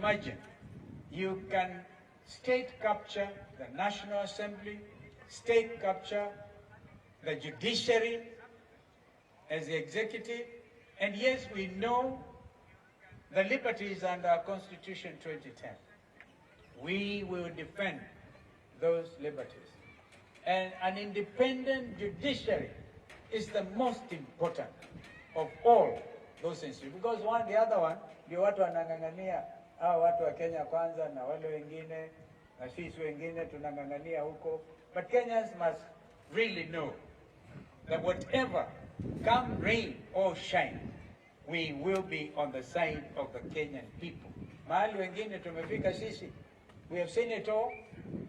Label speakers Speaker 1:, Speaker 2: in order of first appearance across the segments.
Speaker 1: imagine you can state capture the National Assembly, state capture the judiciary as the executive, and yes, we know the liberties under our Constitution 2010. We will defend those liberties. And an independent judiciary is the most important of all those institutions. Because the other one, ndio watu wanang'ang'ania, hao watu wa Kenya kwanza na wale wengine, na sisi wengine tunang'ang'ania huko. But Kenyans must really know that whatever come rain or shine, we will be on the side of the Kenyan people. Mahali wengine tumefika sisi, we have seen it all.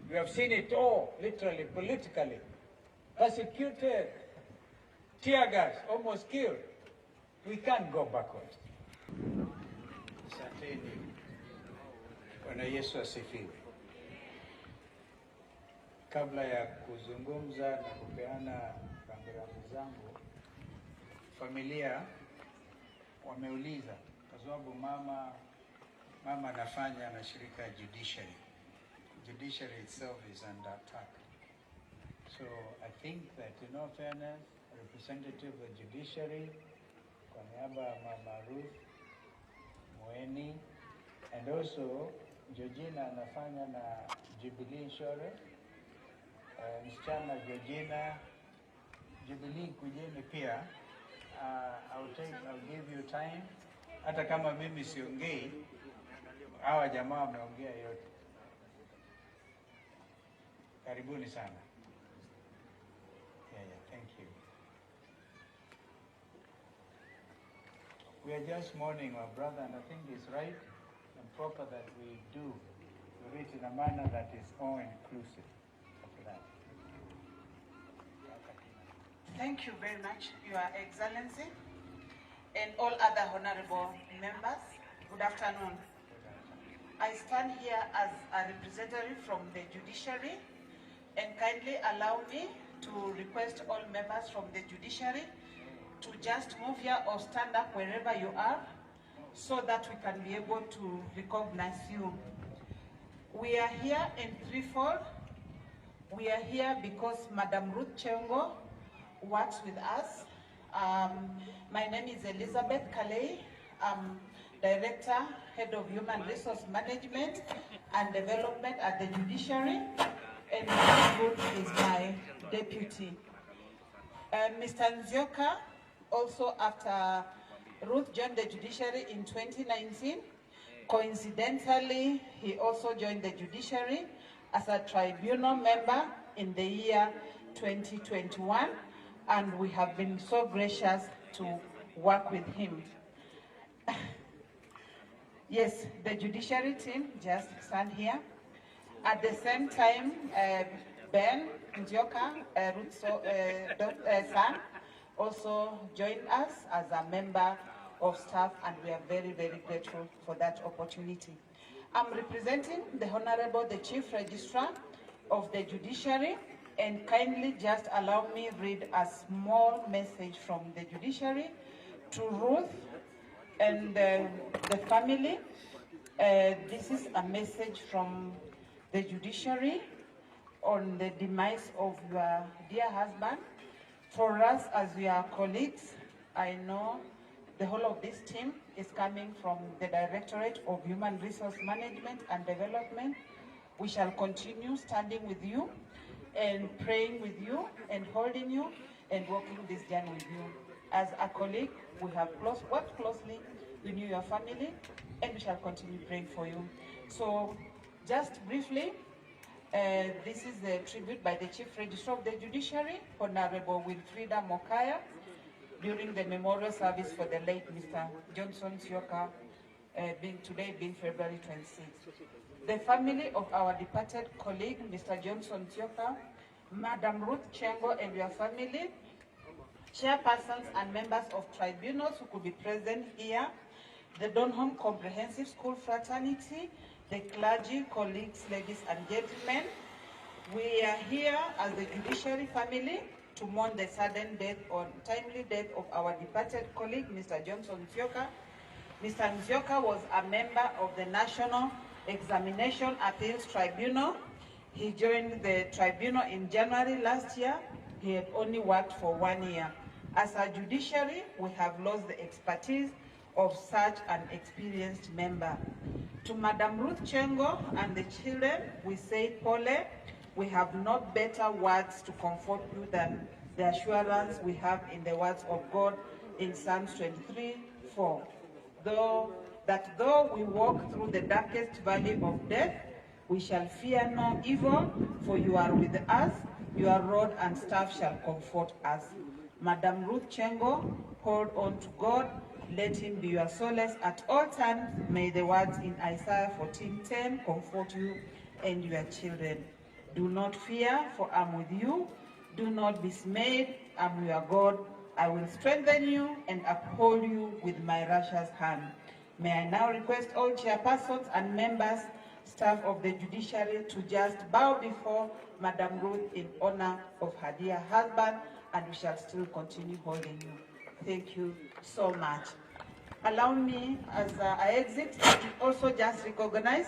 Speaker 1: We have seen it all, literally, politically. Persecuted, tear gas, almost killed. We can't go backwards. Asanteni. Bwana Yesu asifiwe. Kabla ya kuzungumza na kupeana rambirambi zangu, familia wameuliza kwa sababu mama anafanya na shirika ya judiciary. Judiciary itself is under attack. So I think that in all fairness, a representative of the judiciary, kwa niaba ya Mama Ruth, Mweni, and also Georgina anafanya na Jubilee Insurance, msichana Georgina, Jubilee kujeni pia, I'll give you time. Hata kama mimi siongei, hawa jamaa wameongea yote. Karibuni sana. Yeah, thank you. We are just mourning our brother, and I think it's right and proper that we do it in a manner that is all inclusive of that.
Speaker 2: Thank you very much, Your Excellency, and all other honorable members. Good afternoon. I stand here as a representative from the judiciary, and kindly allow me to request all members from the judiciary to just move here or stand up wherever you are so that we can be able to recognize you. We are here in threefold. We are here because Madam Ruth Chengo works with us. My name is Elizabeth Kalei. I'm Director, Head of Human Resource Management and Development at the Judiciary, and Ruth is my deputy. Mr. Nzioka, also after Ruth joined the judiciary in 2019, coincidentally, he also joined the judiciary as a tribunal member in the year 2021, and we have been so gracious to work with him. Yes, the judiciary team just stand here. At the same time, Ben Nzioka, Ruth's son, also joined us as a member of staff, and we are very, very grateful for that opportunity. I'm representing the Honorable, the Chief Registrar of the Judiciary, and kindly just allow me read a small message from the Judiciary to Ruth and the family. This is a message from the judiciary on the demise of your dear husband. For us, as we are colleagues, I know the whole of this team is coming from the Directorate of Human Resource Management and Development. We shall continue standing with you and praying with you and holding you and walking this journey with you. As a colleague, we have worked closely. We knew your family, and we shall continue praying for you. So, just briefly, this is a tribute by the Chief Registrar of the Judiciary, Honorable Wilfrida Mokaya, during the memorial service for the late Mr. Johnson Sioka, today being February 26th. The family of our departed colleague, Mr. Johnson Sioka, Madam Ruth Chengo and your family, chairpersons and members of tribunals who could be present here, the Donholm Comprehensive School Fraternity, the clergy, colleagues, ladies and gentlemen. We are here as the judiciary family to mourn the sudden death or timely death of our departed colleague, Mr. Johnson Sioka. Mr. Nzioka was a member of the National Examination Appeals Tribunal. He joined the tribunal in January last year. He had only worked for 1 year. As a judiciary, we have lost the expertise of such an experienced member. To Madam Ruth Chengo and the children, we say, Pole, we have no better words to comfort you than the assurance we have in the words of God in Psalms 23:4. Though we walk through the darkest valley of death, we shall fear no evil, for you are with us, your rod and staff shall comfort us. Madam Ruth Chengo, hold on to God, let him be your solace at all times. May the words in Isaiah 14:10 comfort you and your children. Do not fear, for I'm with you. Do not be dismayed, I'm your God. I will strengthen you and uphold you with my righteous hand. May I now request all chairpersons and members, staff of the judiciary, to just bow before Madam Ruth in honor of her dear husband, and we shall still continue holding you. Thank you so much. Allow me, as I exit, to also just recognize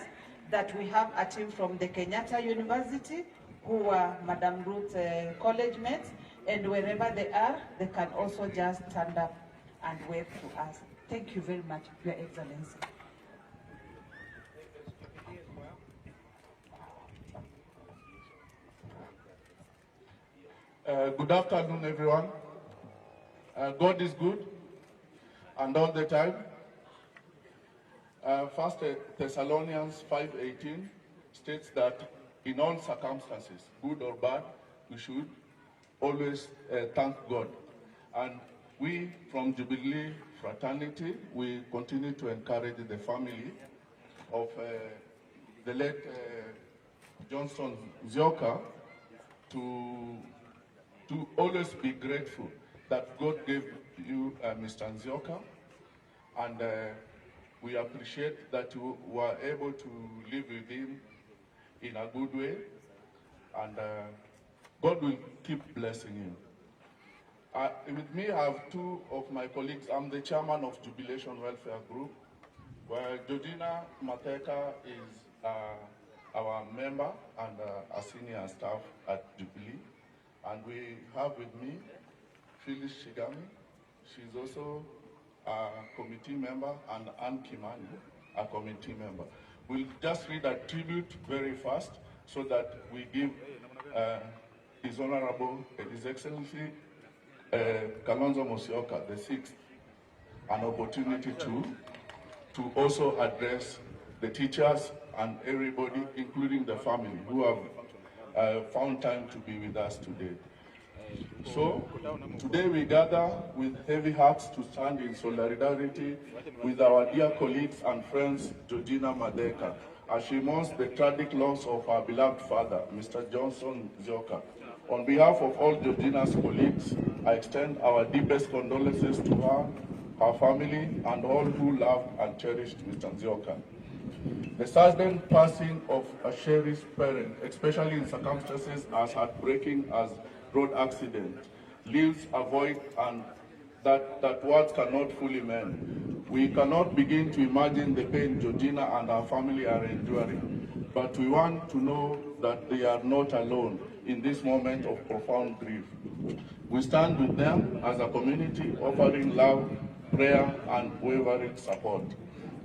Speaker 2: that we have a team from the Kenyatta University who are Madam Ruth's college mates, and wherever they are, they can also just stand up and wave to us. Thank you very much, Your Excellency.
Speaker 3: Good afternoon, everyone. God is good, and all the time. 1 Thessalonians 5:18 states that in all circumstances, good or bad, we should always thank God. And we from Jubilee Fraternity, we continue to encourage the family of the late Johnson Nzioka to always be grateful that God gave you Mr. Nzioka, and we appreciate that you were able to live with him in a good way, and God will keep blessing you. With me, I have two of my colleagues. I'm the chairman of Jubilation Welfare Group, where Georgina Mateka is our member and a senior staff at Jubilee. And we have with me Phyllis Shigami. She's also a committee member, and Ann Kimani, a committee member. We'll just read a tribute very fast so that we give His Honorable, His Excellency, Kalonzo Musyoka, the sixth, an opportunity to also address the teachers and everybody, including the family, who have found time to be with us today. So, today we gather with heavy hearts to stand in solidarity with our dear colleagues and friends, Georgina Madeka, as she mourns the tragic loss of her beloved father, Mr. Johnson Nzioka. On behalf of all Georgina's colleagues, I extend our deepest condolences to her, her family, and all who loved and cherished Mr. Nzioka. The sudden passing of a cherished parent, especially in circumstances as heartbreaking as road accident, leaves a void and that words cannot fully mend. We cannot begin to imagine the pain Georgina and her family are enduring, but we want to know that they are not alone in this moment of profound grief. We stand with them as a community, offering love, prayer, and unwavering support.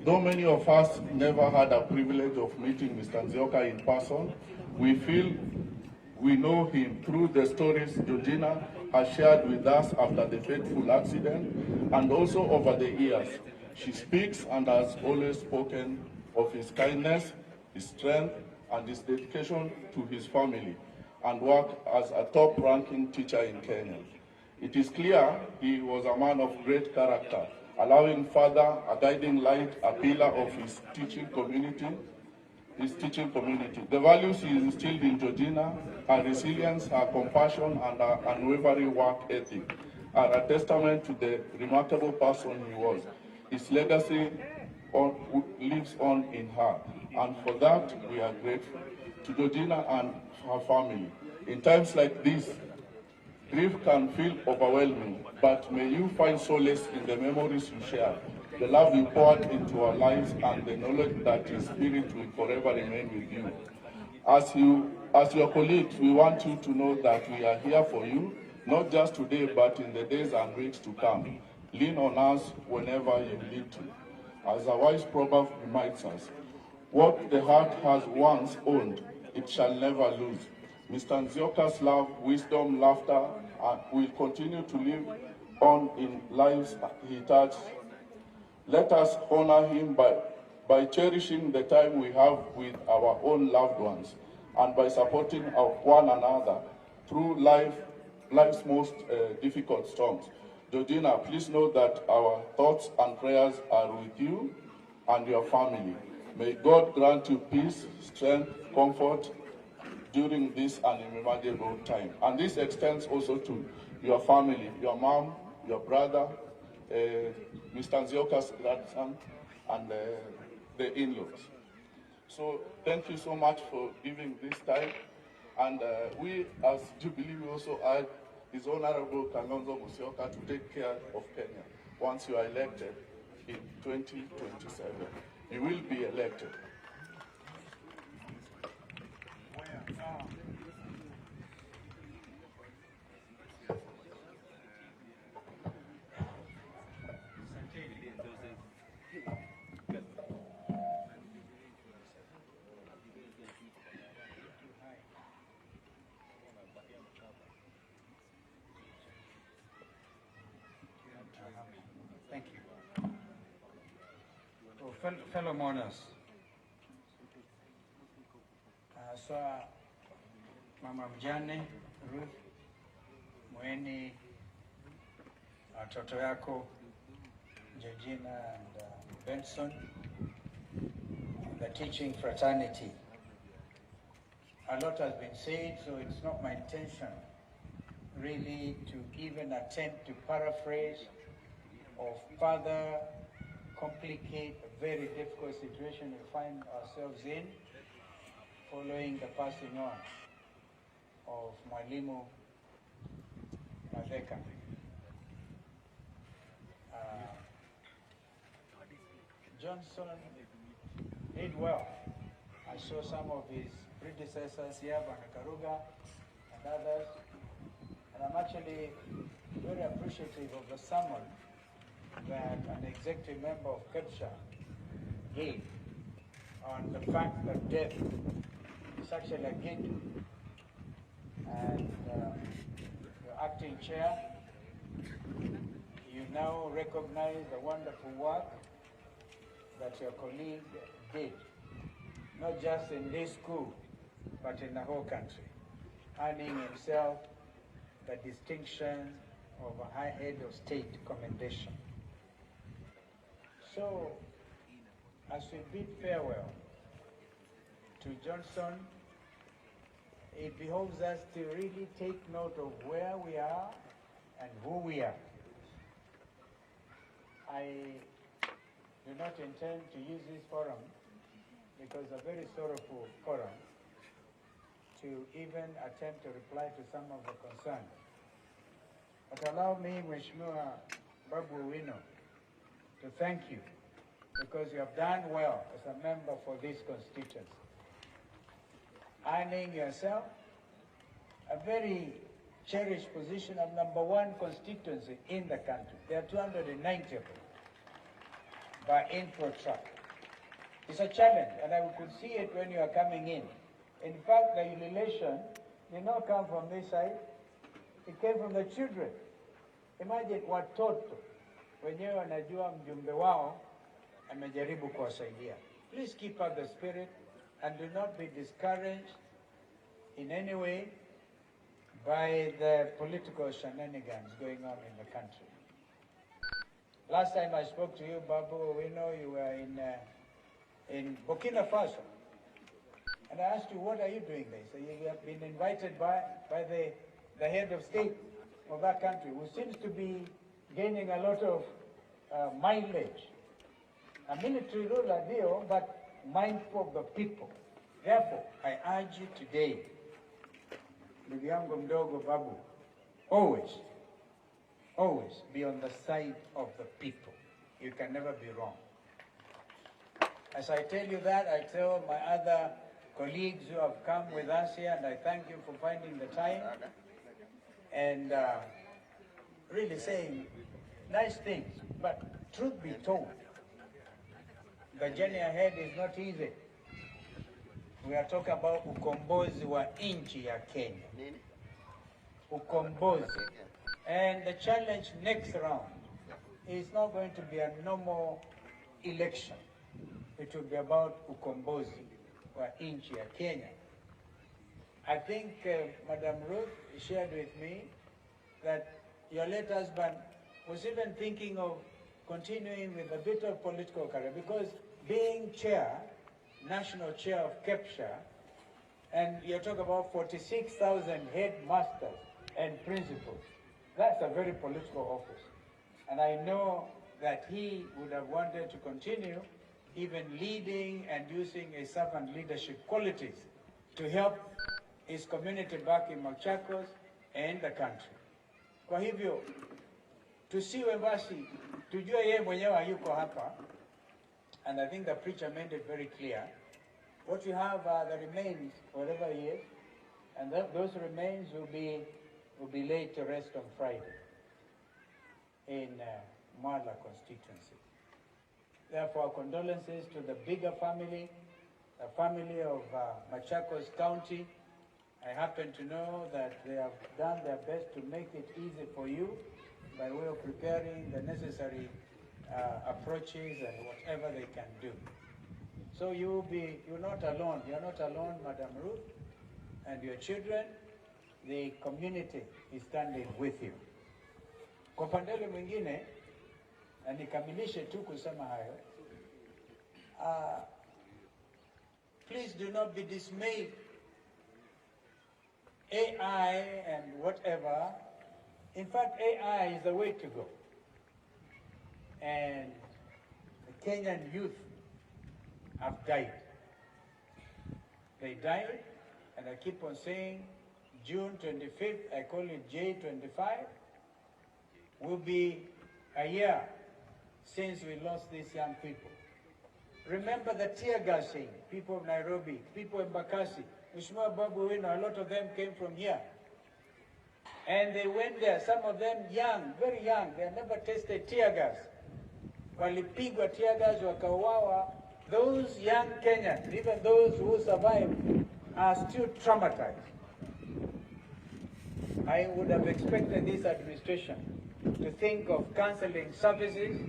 Speaker 3: Though many of us never had a privilege of meeting Mr. Nzioka in person, we feel we know him through the stories Georgina has shared with us after the fateful accident and also over the years. She speaks and has always spoken of his kindness, his strength, and his dedication to his family and work as a top-ranking teacher in Kenya. It is clear he was a man of great character, allowing father a guiding light, a pillar of his teaching community. The values he instilled in Georgina, her resilience, her compassion, and her unwavering work ethic are a testament to the remarkable person he was. His legacy lives on in her, and for that we are grateful to Georgina and her family. In times like this, grief can feel overwhelming, but may you find solace in the memories you share. the love you poured into our lives, and the knowledge that His Spirit will forever remain with you. As your colleagues, we want you to know that we are here for you, not just today, but in the days and weeks to come. Lean on us whenever you need to. As a wise proverb reminds us, what the heart has once owned, it shall never lose. Mr. Nzioka's love, wisdom, laughter will continue to live on in lives he touched. Let us honor him by cherishing the time we have with our own loved ones and by supporting one another through life's most difficult storms. Georgina, please know that our thoughts and prayers are with you and your family. May God grant you peace, strength, comfort during this unimaginable time. And this extends also to your family, your mom, your brother, Mr. Nzioka's grandson, and the in-laws. So thank you so much for giving this time. And we, as Jubilee, we also add His Honorable Kalonzo Musyoka to take care of Kenya once you are elected in 2027. You will be elected.
Speaker 1: Thank you. Well, fellow mourners, so Mama mjane Ruth, Mweni, watoto yako Georgina and Benson, the teaching fraternity. A lot has been said, so it's not my intention really to even attempt to paraphrase or further complicate a very difficult situation we find ourselves in following the passing on of Mwalimu Matheka. Johnson did well. I saw some of his predecessors here, Banakaruga and others, and I'm actually very appreciative of the sermon that an executive member of KEPSHA gave on the fact that death is actually a gift. And your acting chair, you now recognize the wonderful work that your colleague did, not just in this school, but in the whole country, earning himself the distinction of a high head of state commendation. So, as we bid farewell to Johnson, it behoves us to really take note of where we are and who we are. I do not intend to use this forum, because a very sorrowful forum, to even attempt to reply to some of the concerns. But allow me, Mheshimiwa Babu Owino, to thank you, because you have done well as a member for this constituency, earning yourself a very cherished position of #1 constituency in the country. There are 290 of them by info track. It's a challenge, and I could see it when you are coming in. In fact, the elation did not come from this side, it came from the children. Imagine watoto wenyewe wanajua mjumbe wao amejaribu kuwasaidia. Please keep up the spirit and do not be discouraged in any way by the political shenanigans going on in the country. Last time I spoke to you, Babu, we know you were in Burkina Faso. And I asked you, what are you doing there? So you have been invited by the head of state of that country, who seems to be gaining a lot of mileage. A military ruler deal, but mindful of the people. Therefore, I urge you today, ndugu yangu mdogo Babu, always be on the side of the people. you can never be wrong. As I tell you that, I tell my other colleagues who have come with us here, and I thank you for finding the time and really saying nice things. But truth be told, the journey ahead is not easy. We are talking about ukombozi wa nchi ya Kenya. Ukombozi. And the challenge next round is not going to be a normal election. It will be about ukombozi wa nchi ya Kenya. I think Madam Ruth shared with me that your late husband was even thinking of continuing with a bit of political career, because being chair, national chair of KEPSHA, and you're talking about 46,000 headmasters and principals, that's a very political office. And I know that he would have wanted to continue even leading and using a servant leadership qualities to help his community back in Machakos and the country. Kwa hivyo, tusiwe basi, tujue yeye mwenyewe hayuko hapa, and I think the preacher made it very clear. What you have are the remains, wherever he is, and those remains will be laid to rest on Friday in Mwala constituency. Therefore, condolences to the bigger family, the family of Machakos County. I happen to know that they have done their best to make it easy for you by way of preparing the necessary approaches and whatever they can do. So you're not alone. You're not alone, Madam Ruth, and your children. The community is standing with you. Kwa pandele mwingine, na nikamilishe tu kusema hayo, please do not be dismayed. AI and whatever, in fact, AI is the way to go. And the Kenyan youth have died. They died, and I keep on saying, June 25th, I call it J25, will be a year since we lost these young people. Remember the tear gassing, people of Nairobi, people in Bakassi, Mheshimiwa Babu Wino, a lot of them came from here. And they went there, some of them young, very young, they had never tasted tear gas. Walipigwa tear gas, wakauawa. Those young Kenyans, even those who survived, are still traumatized. I would have expected this administration to think of cancelling services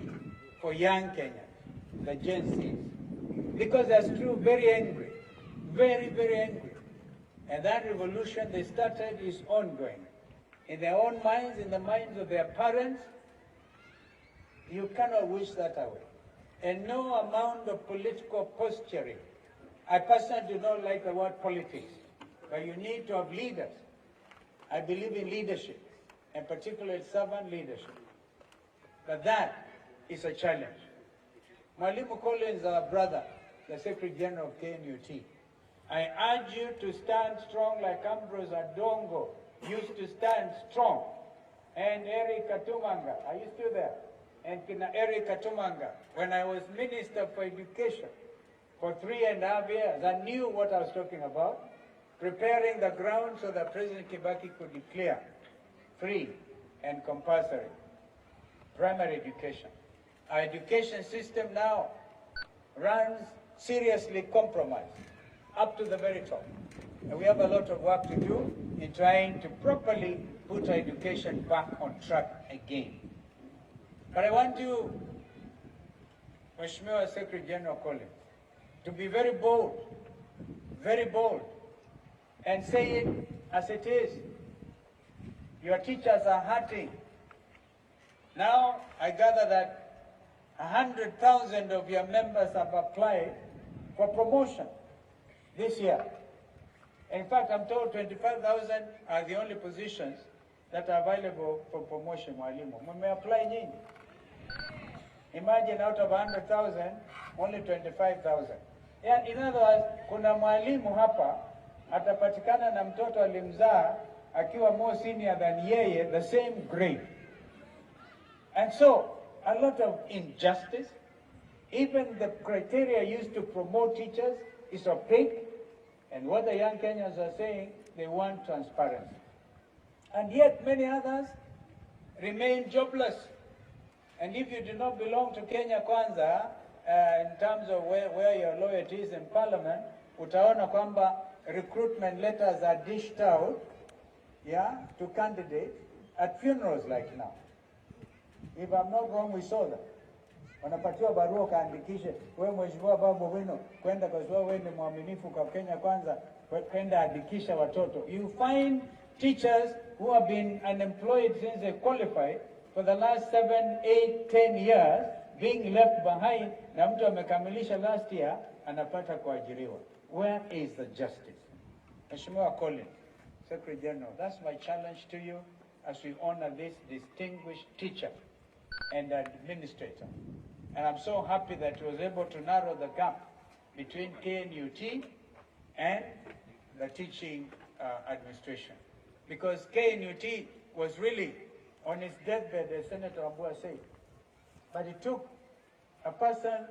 Speaker 1: for young Kenyans, the Gen Zs, because they're still very angry, very, very angry. And that revolution they started is ongoing. In their own minds, in the minds of their parents, you cannot wish that away. And no amount of political posturing. I personally do not like the word politics, but you need to have leaders. I believe in leadership, and particularly servant leadership. But that is a challenge. Mwalimu Collins, our brother, the Secretary General of KNUT, I urge you to stand strong like Ambrose Adongo used to stand strong. And Eric Katumanga, are you still there? And Eric Katumanga, when I was Minister for Education for 3.5 years, I knew what I was talking about, preparing the ground so that President Kibaki could declare free and compulsory primary education. Our education system now runs seriously compromised up to the very top. And we have a lot of work to do in trying to properly put our education back on track again. But I want you, Mheshimiwa Secretary General Collins, to be very bold, and say it as it is. Your teachers are hurting. Now, I gather that 100,000 of your members have applied for promotion this year. In fact, I'm told 25,000 are the only positions that are available for promotion, Mwalimu. Mume apply nyinyi. Imagine out of 100,000, only 25,000. Yeah, in other words, kuna mwalimu hapa atapatikana na mtoto alimzaa akiwa more senior than yeye, the same grade. And so, a lot of injustice. Even the criteria used to promote teachers is opaque. And what the young Kenyans are saying, they want transparency. And yet many others remain jobless. And if you do not belong to Kenya Kwanza, in terms of where your loyalty is in parliament, utaona kwamba recruitment letters are dished out, yeah, to candidates at funerals like now. If I'm not wrong, we saw that. Wanapatiwa barua kaandikishe, wewe mheshimiwa Babu Wino, kwenda kwa sababu wewe ni mwaminifu kwa Kenya Kwanza, kwenda andikisha watoto. You find teachers who have been unemployed since they qualified for the last 7, 8, 10 years being left behind, na mtu amekamilisha last year anapata kuajiriwa. Where is the justice? Mheshimiwa Colin, Secretary General, that's my challenge to you as we honor this distinguished teacher and administrator. And I'm so happy that he was able to narrow the gap between KNUT and the teaching administration. Because KNUT was really on his deathbed, as Senator Ambua said. But it took a person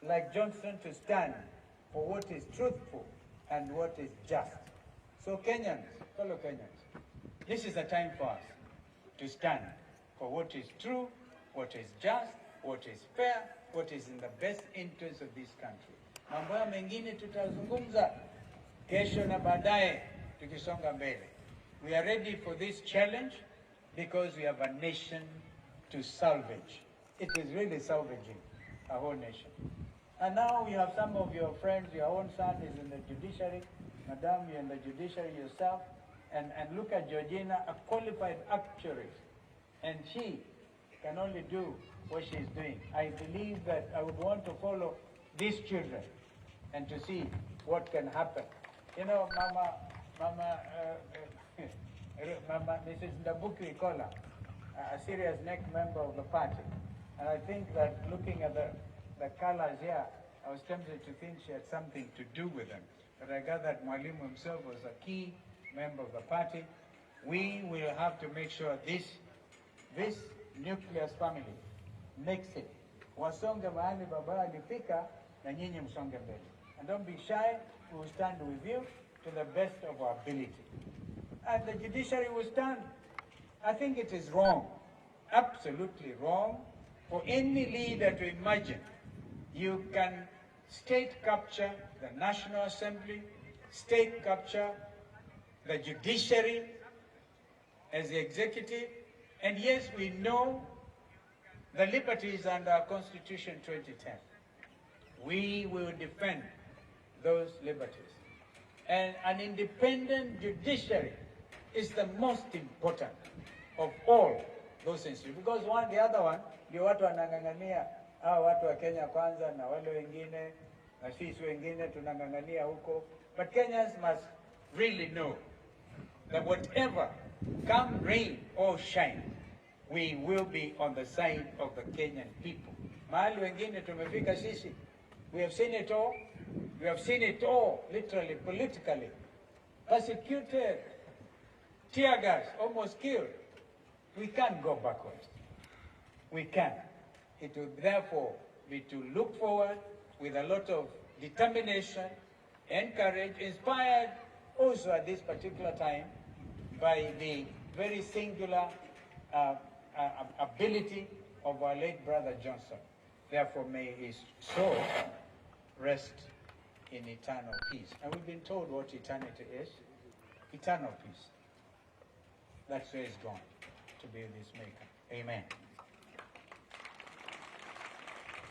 Speaker 1: like Johnson to stand for what is truthful and what is just. So Kenyans, fellow Kenyans, this is a time for us to stand for what is true, what is just, what is fair, what is in the best interest of this country. Mambo ya mengine tutazungumza kesho na baadaye tukisonga mbele. We are ready for this challenge because we have a nation to salvage. It is really salvaging a whole nation. And now we have some of your friends, your own son is in the judiciary, Madam, you're in the judiciary yourself, and look at Georgina, a qualified actuary, and she can only do what she's doing. I believe that I would want to follow these children and to see what can happen. You know, Mama, Mrs. Ndabuki Kola, a serious neck member of the party. And I think that looking at the colors here, I was tempted to think she had something to do with them. But I gather that Mwalimu himself was a key member of the party. We will have to make sure this nucleus family makes it. Wasonge mahali baba alifika na nyinyi msonge mbele. And don't be shy, we will stand with you to the best of our ability. And the judiciary will stand. I think it is wrong, absolutely wrong, for any leader to imagine you can state capture the National Assembly, state capture the judiciary as the executive, and yes, we know the liberties under our Constitution 2010. We will defend those liberties. And an independent judiciary is the most important of all those institutions. Because the other one, ndio watu wanang'ang'ania, watu wa Kenya Kwanza na wale wengine, na sisi wengine tunang'ang'ania huko. But Kenyans must really know that whatever, come rain or shine, we will be on the side of the Kenyan people. Mahali wengine tumefika sisi, we have seen it all. We have seen it all, literally, politically. Persecuted, tear gas, almost killed. We can't go backwards. We can't. It will therefore be to look forward with a lot of determination and courage, inspired also at this particular time by the very singular ability of our late brother Johnson. Therefore, may his soul rest in eternal peace. And we've been told what eternity is. Eternal peace. That's where it's gone, to be with his maker. Amen.